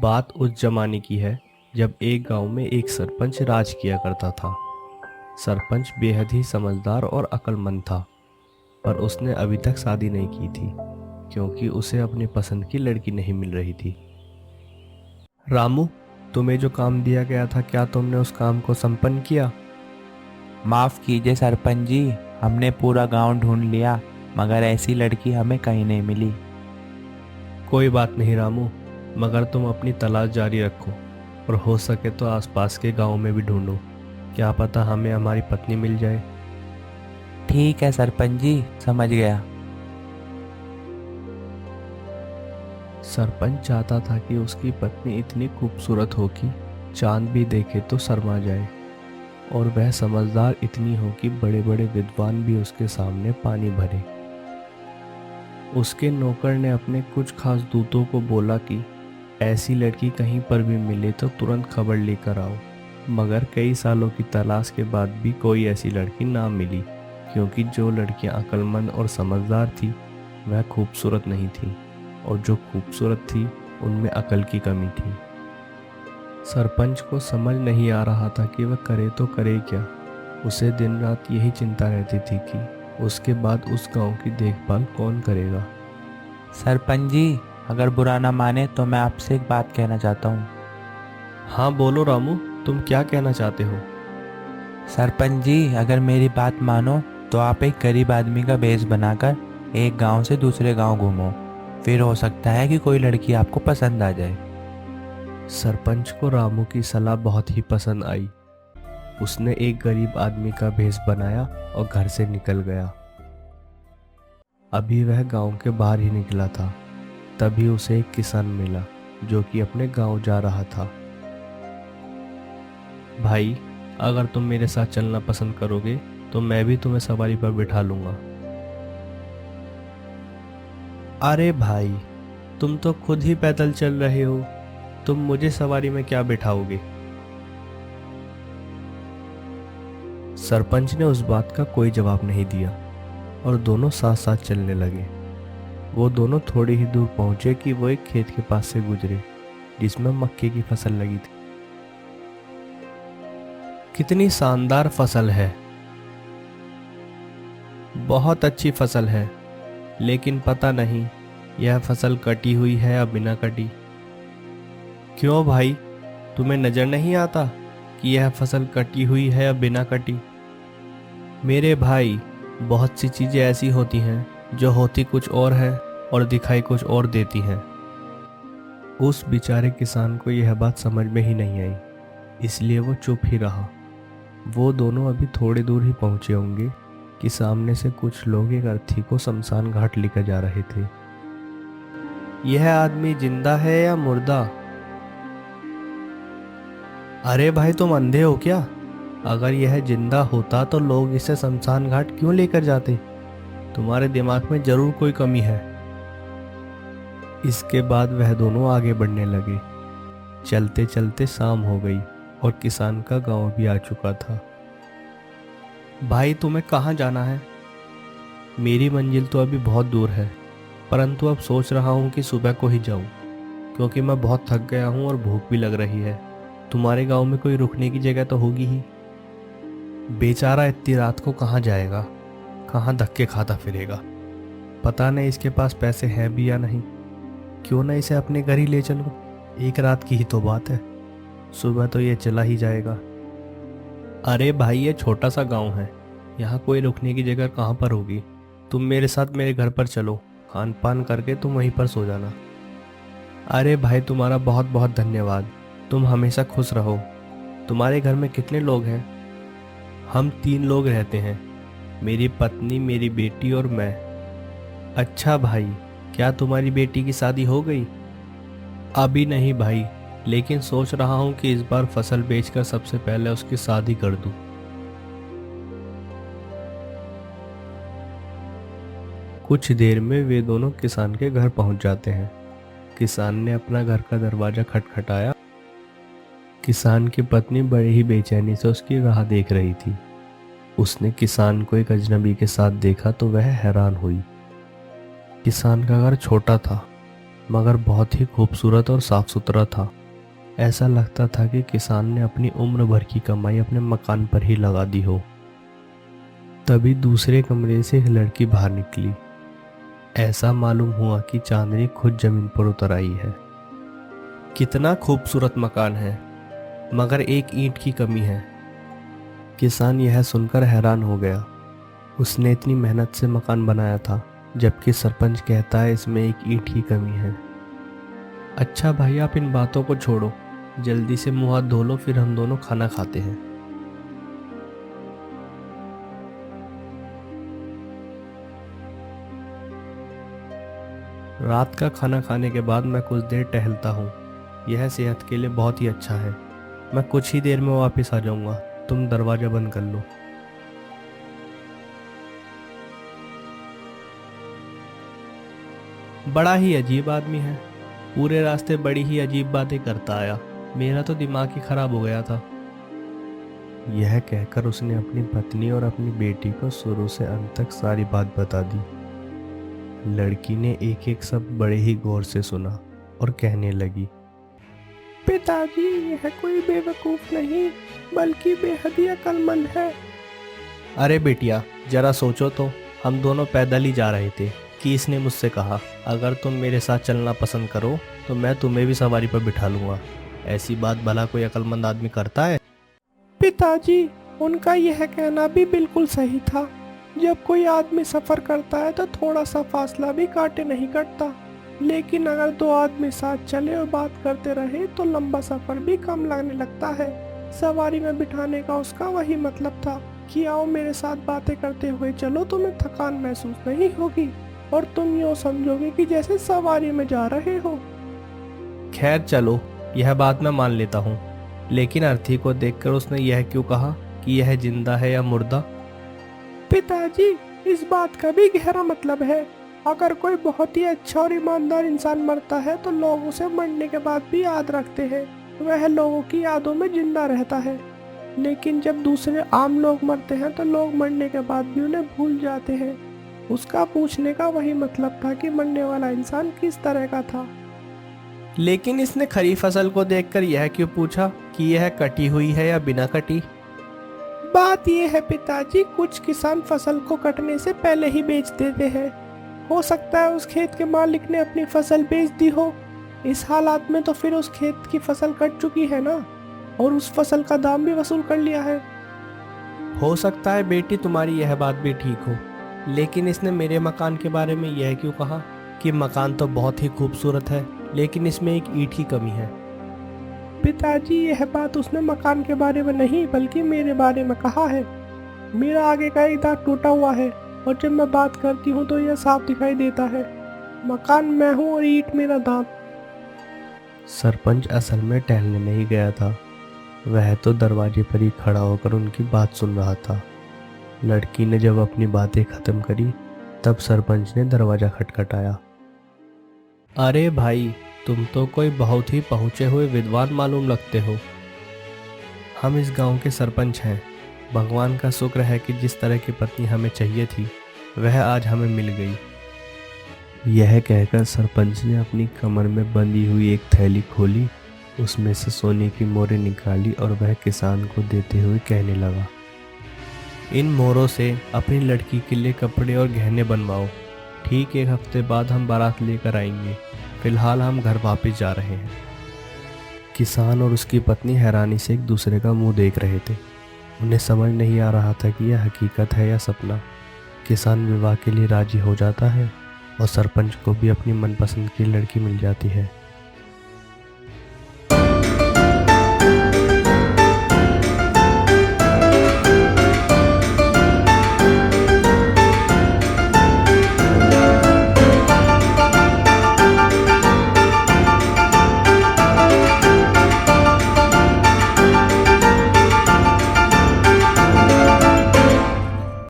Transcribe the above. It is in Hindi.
बात उस जमाने की है जब एक गांव में एक सरपंच राज किया करता था। सरपंच बेहद ही समझदार और अक्लमंद था, पर उसने अभी तक शादी नहीं की थी क्योंकि उसे अपनी पसंद की लड़की नहीं मिल रही थी। रामू, तुम्हें जो काम दिया गया था, क्या तुमने उस काम को संपन्न किया? माफ़ कीजिए सरपंच जी, हमने पूरा गांव ढूंढ लिया मगर ऐसी लड़की हमें कहीं नहीं मिली। कोई बात नहीं रामू, मगर तुम अपनी तलाश जारी रखो और हो सके तो आसपास के गांव में भी ढूंढो। क्या पता हमें हमारी पत्नी मिल जाए। ठीक है सरपंच जी, समझ गया। सरपंच चाहता था कि उसकी पत्नी इतनी खूबसूरत हो कि चांद भी देखे तो शर्मा जाए, और वह समझदार इतनी हो कि बड़े बड़े विद्वान भी उसके सामने पानी भरे। उसके नौकर ने अपने कुछ खास दूतों को बोला कि ऐसी लड़की कहीं पर भी मिले तो तुरंत खबर लेकर आओ। मगर कई सालों की तलाश के बाद भी कोई ऐसी लड़की ना मिली, क्योंकि जो लड़कियां अक्लमंद और समझदार थी वह खूबसूरत नहीं थी, और जो खूबसूरत थी उनमें अकल की कमी थी। सरपंच को समझ नहीं आ रहा था कि वह करे तो करे क्या। उसे दिन रात यही चिंता रहती थी कि उसके बाद उस गांव की देखभाल कौन करेगा। सरपंच जी, अगर बुरा ना माने तो मैं आपसे एक बात कहना चाहता हूँ। हाँ बोलो रामू, तुम क्या कहना चाहते हो? सरपंच जी, अगर मेरी बात मानो तो आप एक गरीब आदमी का भेष बनाकर एक गांव से दूसरे गांव घूमो। फिर हो सकता है कि कोई लड़की आपको पसंद आ जाए। सरपंच को रामू की सलाह बहुत ही पसंद आई। उसने एक गरीब आदमी का भेष बनाया और घर से निकल गया। अभी वह गांव के बाहर ही निकला था, तभी उसे एक किसान मिला जो कि अपने गांव जा रहा था। भाई, अगर तुम मेरे साथ चलना पसंद करोगे तो मैं भी तुम्हें सवारी पर बिठा लूंगा। अरे भाई, तुम तो खुद ही पैदल चल रहे हो, तुम मुझे सवारी में क्या बिठाओगे? सरपंच ने उस बात का कोई जवाब नहीं दिया और दोनों साथ साथ चलने लगे। वो दोनों थोड़ी ही दूर पहुंचे कि वो एक खेत के पास से गुजरे जिसमें मक्के की फसल लगी थी। कितनी शानदार फसल है, बहुत अच्छी फसल है, लेकिन पता नहीं यह फसल कटी हुई है या बिना कटी। क्यों भाई, तुम्हें नजर नहीं आता कि यह फसल कटी हुई है या बिना कटी? मेरे भाई, बहुत सी चीजें ऐसी होती हैं जो होती कुछ और है और दिखाई कुछ और देती हैं। उस बेचारे किसान को यह बात समझ में ही नहीं आई, इसलिए वो चुप ही रहा। वो दोनों अभी थोड़ी दूर ही पहुंचे होंगे कि सामने से कुछ लोग एक अर्थी को शमशान घाट लेकर जा रहे थे। यह आदमी जिंदा है या मुर्दा? अरे भाई, तुम अंधे हो क्या? अगर यह जिंदा होता तो लोग इसे शमशान घाट क्यों लेकर जाते? तुम्हारे दिमाग में जरूर कोई कमी है। इसके बाद वह दोनों आगे बढ़ने लगे। चलते चलते शाम हो गई और किसान का गांव भी आ चुका था। भाई, तुम्हें कहाँ जाना है? मेरी मंजिल तो अभी बहुत दूर है, परंतु अब सोच रहा हूँ कि सुबह को ही जाऊँ, क्योंकि मैं बहुत थक गया हूँ और भूख भी लग रही है। तुम्हारे गांव में कोई रुकने की जगह तो होगी ही। बेचारा इतनी रात को कहाँ जाएगा, कहाँ धक्के खाता फिरेगा। पता नहीं इसके पास पैसे हैं भी या नहीं। क्यों ना इसे अपने घर ही ले चलूं, एक रात की ही तो बात है, सुबह तो ये चला ही जाएगा। अरे भाई, ये छोटा सा गांव है, यहाँ कोई रुकने की जगह कहाँ पर होगी। तुम मेरे साथ मेरे घर पर चलो, खान पान करके तुम वहीं पर सो जाना। अरे भाई, तुम्हारा बहुत बहुत धन्यवाद, तुम हमेशा खुश रहो। तुम्हारे घर में कितने लोग हैं? हम 3 लोग रहते हैं, मेरी पत्नी, मेरी बेटी और मैं। अच्छा भाई, क्या तुम्हारी बेटी की शादी हो गई? अभी नहीं भाई, लेकिन सोच रहा हूँ कि इस बार फसल बेचकर सबसे पहले उसकी शादी कर दूं। कुछ देर में वे दोनों किसान के घर पहुंच जाते हैं। किसान ने अपना घर का दरवाजा खटखटाया। किसान की पत्नी बड़ी ही बेचैनी से उसकी राह देख रही थी। उसने किसान को एक अजनबी के साथ देखा तो वह हैरान हुई। किसान का घर छोटा था मगर बहुत ही खूबसूरत और साफ सुथरा था। ऐसा लगता था कि किसान ने अपनी उम्र भर की कमाई अपने मकान पर ही लगा दी हो। तभी दूसरे कमरे से एक लड़की बाहर निकली। ऐसा मालूम हुआ कि चांदनी खुद जमीन पर उतर आई है। कितना खूबसूरत मकान है, मगर एक ईंट की कमी है। किसान यह सुनकर हैरान हो गया। उसने इतनी मेहनत से मकान बनाया था, जबकि सरपंच कहता है इसमें एक ईंट की कमी है। अच्छा भाई, आप इन बातों को छोड़ो, जल्दी से मुंह हाथ धो लो, फिर हम दोनों खाना खाते हैं। रात का खाना खाने के बाद मैं कुछ देर टहलता हूँ। यह सेहत के लिए बहुत ही अच्छा है। मैं कुछ ही देर में वापस आ जाऊंगा, तुम दरवाजा बंद कर लो। बड़ा ही अजीब आदमी है, पूरे रास्ते बड़ी ही अजीब बातें करता आया। मेरा तो दिमाग ही खराब हो गया था। यह कहकर उसने अपनी पत्नी और अपनी बेटी को शुरू से अंत तक सारी बात बता दी। लड़की ने एक एक शब्द बड़े ही गौर से सुना और कहने लगी, पिताजी, यह कोई बेवकूफ नहीं बल्कि बेहद ही अक्लमंद है। अरे बेटिया, जरा सोचो तो, हम दोनों पैदल ही जा रहे थे कि इसने मुझसे कहा अगर तुम मेरे साथ चलना पसंद करो तो मैं तुम्हें भी सवारी पर बिठा लूंगा। ऐसी बात भला कोई अक्लमंद आदमी करता है? पिताजी, उनका यह कहना भी बिल्कुल सही था। जब कोई आदमी सफर करता है तो थोड़ा सा फासला भी काटे नहीं कटता, लेकिन अगर दो आदमी साथ चले और बात करते रहे तो लंबा सफर भी कम लगने लगता है। सवारी में बिठाने का उसका वही मतलब था कि आओ मेरे साथ बातें करते हुए चलो, तुम्हें थकान महसूस नहीं होगी और तुम यूँ समझोगे कि जैसे सवारी में जा रहे हो। खैर चलो, यह बात मैं मान लेता हूँ, लेकिन अर्थी को देखकर उसने यह क्यों कहा कि यह जिंदा है या मुर्दा? पिताजी, इस बात का भी गहरा मतलब है। अगर कोई बहुत ही अच्छा और ईमानदार इंसान मरता है तो लोग उसे मरने के बाद भी याद रखते हैं, वह लोगों की यादों में जिंदा रहता है। लेकिन जब दूसरे आम लोग मरते हैं तो लोग मरने के बाद भी उन्हें भूल जाते हैं। उसका पूछने का वही मतलब था कि मरने वाला इंसान किस तरह का था। लेकिन इसने खरी फसल को देखकर यह क्यों पूछा कि यह कटी हुई है या बिना कटी? बात यह है पिताजी, कुछ किसान फसल को कटने से पहले ही बेच देते हैं। हो सकता है उस खेत के मालिक ने अपनी फसल बेच दी हो। इस हालात में तो फिर उस खेत की फसल कट चुकी है ना, और उस फसल का दाम भी वसूल कर लिया है। हो सकता है बेटी, तुम्हारी यह बात भी ठीक हो, लेकिन इसने मेरे मकान के बारे में यह क्यों कहा कि मकान तो बहुत ही खूबसूरत है लेकिन इसमें एक ईंट की कमी है? पिताजी, यह बात उसने मकान के बारे में नहीं बल्कि मेरे बारे में कहा है। मेरा आगे का एक दांत टूटा हुआ है और जब मैं बात करती हूँ तो यह साफ दिखाई देता है। मकान मैं हूँ और ईंट मेरा दांत। सरपंच असल में टहलने नहीं गया था, वह तो दरवाजे पर ही खड़ा होकर उनकी बात सुन रहा था। लड़की ने जब अपनी बातें खत्म करी तब सरपंच ने दरवाजा खटखटाया। अरे भाई, तुम तो कोई बहुत ही पहुँचे हुए विद्वान मालूम लगते हो। हम इस गांव के सरपंच हैं। भगवान का शुक्र है कि जिस तरह की पत्नी हमें चाहिए थी वह आज हमें मिल गई। यह कहकर सरपंच ने अपनी कमर में बंधी हुई एक थैली खोली, उसमें से सोने की मोहरें निकाली और वह किसान को देते हुए कहने लगा, इन मोहरों से अपनी लड़की के लिए कपड़े और गहने बनवाओ। ठीक 1 हफ्ते बाद हम बारात लेकर आएंगे। फिलहाल हम घर वापस जा रहे हैं। किसान और उसकी पत्नी हैरानी से एक दूसरे का मुंह देख रहे थे। उन्हें समझ नहीं आ रहा था कि यह हकीकत है या सपना। किसान विवाह के लिए राजी हो जाता है और सरपंच को भी अपनी मनपसंद की लड़की मिल जाती है।